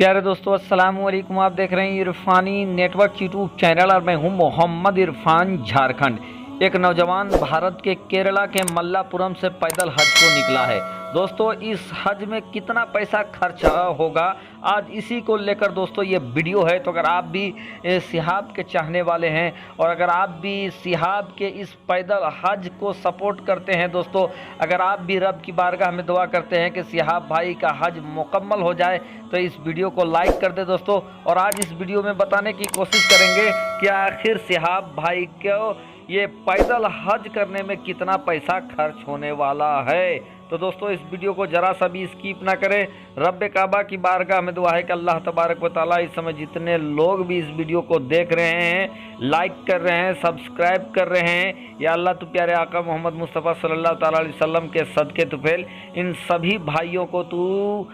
प्यारे दोस्तों, अस्सलाम वालेकुम। आप देख रहे हैं इरफानी नेटवर्क यूट्यूब चैनल और मैं हूं मोहम्मद इरफान, झारखंड। एक नौजवान भारत के केरला के मल्लापुरम से पैदल हज को निकला है। दोस्तों, इस हज में कितना पैसा खर्च होगा, आज इसी को लेकर दोस्तों ये वीडियो है। तो अगर आप भी सिहाब के चाहने वाले हैं और अगर आप भी सिहाब के इस पैदल हज को सपोर्ट करते हैं दोस्तों, अगर आप भी रब की बारगाह में दुआ करते हैं कि सिहाब भाई का हज मुकम्मल हो जाए, तो इस वीडियो को लाइक कर दे दोस्तों। और आज इस वीडियो में बताने की कोशिश करेंगे कि आखिर सिहाब भाई को ये पैदल हज करने में कितना पैसा खर्च होने वाला है। तो दोस्तों, इस वीडियो को जरा सा भी स्किप ना करें। रब्बे काबा की बारगाह में दुआ है कि अल्लाह तबारक व तआला इस समय जितने लोग भी इस वीडियो को देख रहे हैं, लाइक कर रहे हैं, सब्सक्राइब कर रहे हैं, या अल्लाह तू प्यारे आका मोहम्मद मुस्तफ़ा सल्लल्लाहु ताला अलैहि वसल्लम के सदके तुफेल इन सभी भाइयों को तू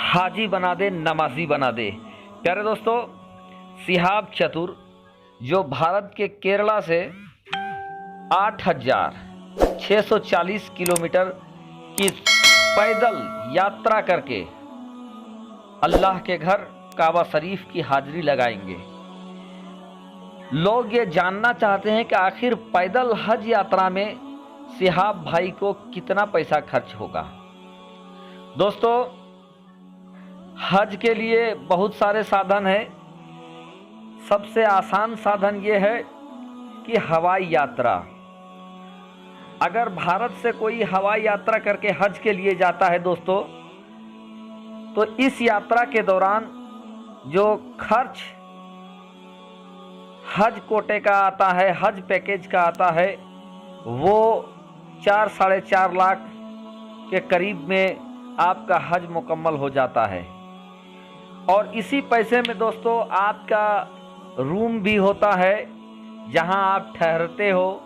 हाजी बना दे, नमाजी बना दे। प्यारे दोस्तों, सिहाब चतुर जो भारत के केरला से 8640 किलोमीटर की पैदल यात्रा करके अल्लाह के घर काबा शरीफ की हाजिरी लगाएंगे। लोग ये जानना चाहते हैं कि आखिर पैदल हज यात्रा में सिहाब भाई को कितना पैसा खर्च होगा। दोस्तों, हज के लिए बहुत सारे साधन हैं। सबसे आसान साधन ये है कि हवाई यात्रा। अगर भारत से कोई हवाई यात्रा करके हज के लिए जाता है दोस्तों, तो इस यात्रा के दौरान जो खर्च हज कोटे का आता है, हज पैकेज का आता है, वो 4-4.5 लाख के करीब में आपका हज मुकम्मल हो जाता है। और इसी पैसे में दोस्तों आपका रूम भी होता है जहां आप ठहरते हो,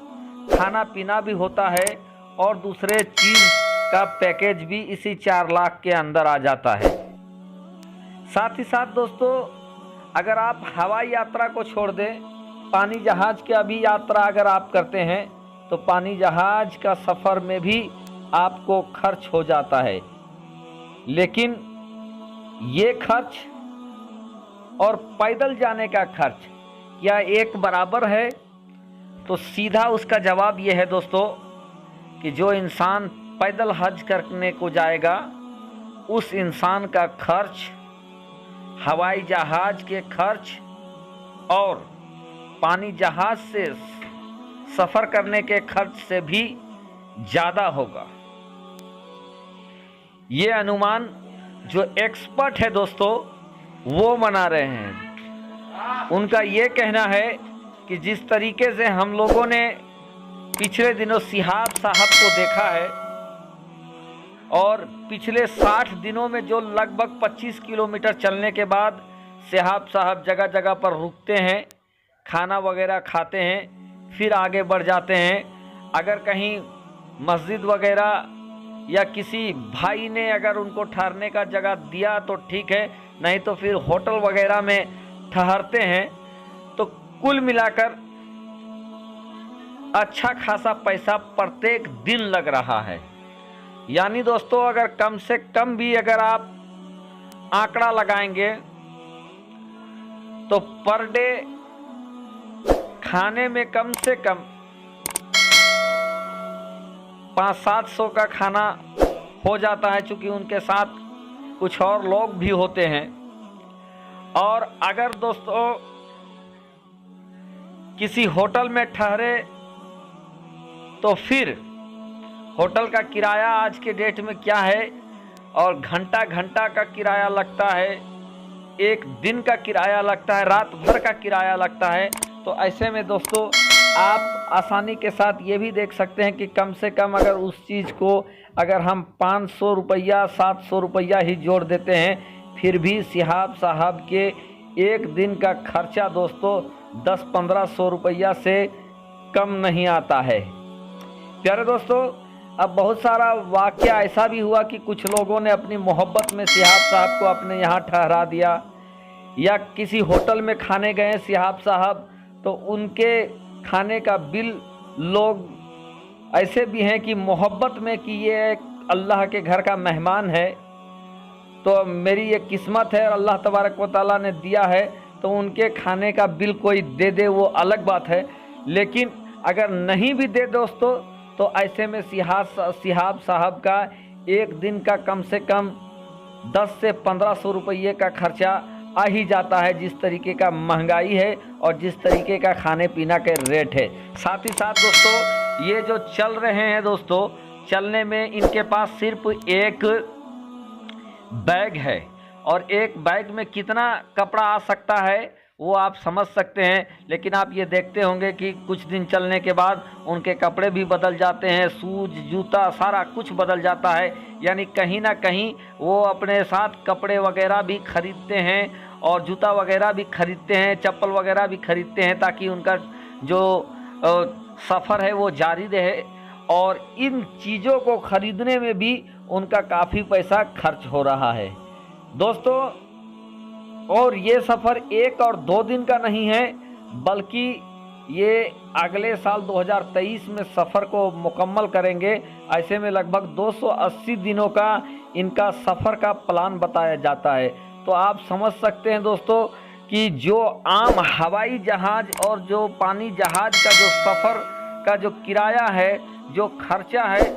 खाना पीना भी होता है, और दूसरे चीज़ का पैकेज भी इसी 4 लाख के अंदर आ जाता है। साथ ही साथ दोस्तों, अगर आप हवाई यात्रा को छोड़ दें, पानी जहाज़ की अभी यात्रा अगर आप करते हैं, तो पानी जहाज़ का सफ़र में भी आपको खर्च हो जाता है। लेकिन ये खर्च और पैदल जाने का खर्च क्या एक बराबर है? तो सीधा उसका जवाब यह है दोस्तों कि जो इंसान पैदल हज करने को जाएगा, उस इंसान का खर्च हवाई जहाज़ के खर्च और पानी जहाज़ से सफ़र करने के खर्च से भी ज़्यादा होगा। ये अनुमान जो एक्सपर्ट है दोस्तों वो बना रहे हैं। उनका ये कहना है कि जिस तरीके से हम लोगों ने पिछले दिनों सिहाब साहब को देखा है, और पिछले 60 दिनों में जो लगभग 25 किलोमीटर चलने के बाद सिहाब साहब जगह जगह पर रुकते हैं, खाना वगैरह खाते हैं, फिर आगे बढ़ जाते हैं। अगर कहीं मस्जिद वगैरह या किसी भाई ने अगर उनको ठहरने का जगह दिया तो ठीक है, नहीं तो फिर होटल वगैरह में ठहरते हैं। तो कुल मिलाकर अच्छा खासा पैसा प्रत्येक दिन लग रहा है। यानी दोस्तों, अगर कम से कम भी अगर आप आंकड़ा लगाएंगे तो पर डे खाने में कम से कम 500-700 का खाना हो जाता है, चूँकि उनके साथ कुछ और लोग भी होते हैं। और अगर दोस्तों किसी होटल में ठहरे तो फिर होटल का किराया आज के डेट में क्या है, और घंटा घंटा का किराया लगता है, एक दिन का किराया लगता है, रात भर का किराया लगता है। तो ऐसे में दोस्तों आप आसानी के साथ ये भी देख सकते हैं कि कम से कम अगर उस चीज़ को अगर हम 500 रुपया 700 रुपया ही जोड़ देते हैं, फिर भी सिहाब साहब के एक दिन का खर्चा दोस्तों 10-1500 रुपया से कम नहीं आता है। प्यारे दोस्तों, अब बहुत सारा वाक़या ऐसा भी हुआ कि कुछ लोगों ने अपनी मोहब्बत में सिहाब साहब को अपने यहाँ ठहरा दिया, या किसी होटल में खाने गए सिहाब साहब, तो उनके खाने का बिल लोग ऐसे भी हैं कि मोहब्बत में कि ये एक अल्लाह के घर का मेहमान है, तो मेरी ये किस्मत है और अल्लाह तबारक व तआला ने दिया है, तो उनके खाने का बिल कोई दे दे वो अलग बात है। लेकिन अगर नहीं भी दे दोस्तों, तो ऐसे में सिहाब साहब का एक दिन का कम से कम 10 से 1500 रुपये का खर्चा आ ही जाता है, जिस तरीके का महंगाई है और जिस तरीके का खाने पीना के रेट है। साथ ही साथ दोस्तों ये जो चल रहे हैं दोस्तों, चलने में इनके पास सिर्फ एक बैग है और एक बैग में कितना कपड़ा आ सकता है वो आप समझ सकते हैं। लेकिन आप ये देखते होंगे कि कुछ दिन चलने के बाद उनके कपड़े भी बदल जाते हैं, शूज जूता सारा कुछ बदल जाता है। यानी कहीं ना कहीं वो अपने साथ कपड़े वगैरह भी खरीदते हैं और जूता वगैरह भी खरीदते हैं, चप्पल वगैरह भी खरीदते हैं, ताकि उनका जो सफ़र है वो जारी रहे। और इन चीज़ों को खरीदने में भी उनका काफ़ी पैसा खर्च हो रहा है दोस्तों। और ये सफ़र 1 और 2 दिन का नहीं है, बल्कि ये अगले साल 2023 में सफ़र को मुकम्मल करेंगे। ऐसे में लगभग 280 दिनों का इनका सफ़र का प्लान बताया जाता है। तो आप समझ सकते हैं दोस्तों कि जो आम हवाई जहाज़ और जो पानी जहाज़ का जो सफ़र का जो किराया है, जो खर्चा है,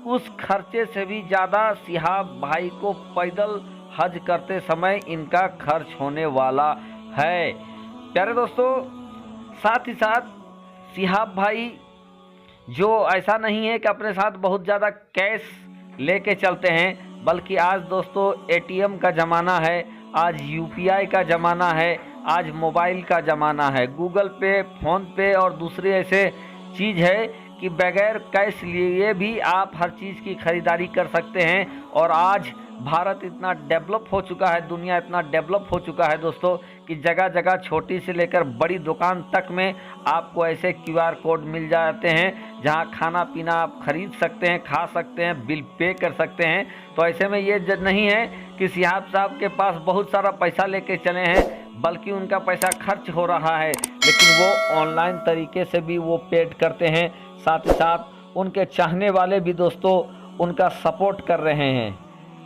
उस खर्चे से भी ज़्यादा सिहाब भाई को पैदल हज करते समय इनका खर्च होने वाला है प्यारे दोस्तों। साथ ही साथ सिहाब भाई जो ऐसा नहीं है कि अपने साथ बहुत ज़्यादा कैश लेके चलते हैं, बल्कि आज दोस्तों एटीएम का ज़माना है, आज यूपीआई का ज़माना है, आज मोबाइल का ज़माना है, गूगल पे, फ़ोन पे और दूसरे ऐसे चीज़ है कि बगैर कैश लिए भी आप हर चीज़ की खरीदारी कर सकते हैं। और आज भारत इतना डेवलप हो चुका है, दुनिया इतना डेवलप हो चुका है दोस्तों कि जगह जगह छोटी से लेकर बड़ी दुकान तक में आपको ऐसे क्यूआर कोड मिल जाते हैं, जहां खाना पीना आप खरीद सकते हैं, खा सकते हैं, बिल पे कर सकते हैं। तो ऐसे में ये नहीं है कि सिहाब साहब के पास बहुत सारा पैसा लेके चले हैं, बल्कि उनका पैसा खर्च हो रहा है, लेकिन वो ऑनलाइन तरीके से भी वो पेड करते हैं। साथ ही साथ उनके चाहने वाले भी दोस्तों उनका सपोर्ट कर रहे हैं।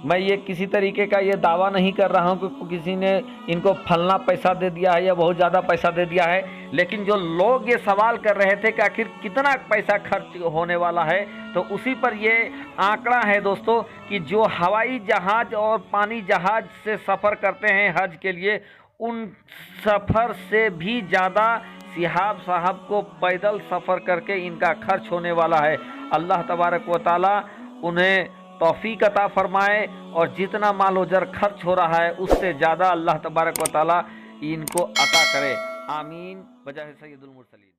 मैं ये किसी तरीके का ये दावा नहीं कर रहा हूँ कि किसी ने इनको फलना पैसा दे दिया है या बहुत ज़्यादा पैसा दे दिया है, लेकिन जो लोग ये सवाल कर रहे थे कि आखिर कितना पैसा खर्च होने वाला है, तो उसी पर ये आंकड़ा है दोस्तों कि जो हवाई जहाज़ और पानी जहाज़ से सफ़र करते हैं हज के लिए, उन सफ़र से भी ज़्यादा सिहाब साहब को पैदल सफ़र करके इनका खर्च होने वाला है। अल्लाह तबारक व तआला उन्हें तौफीक अता फरमाए और जितना माल वजर खर्च हो रहा है उससे ज़्यादा अल्लाह तबारक व तआला इनको अता करे। आमीन। वजह सैयदुल मुरसलीन।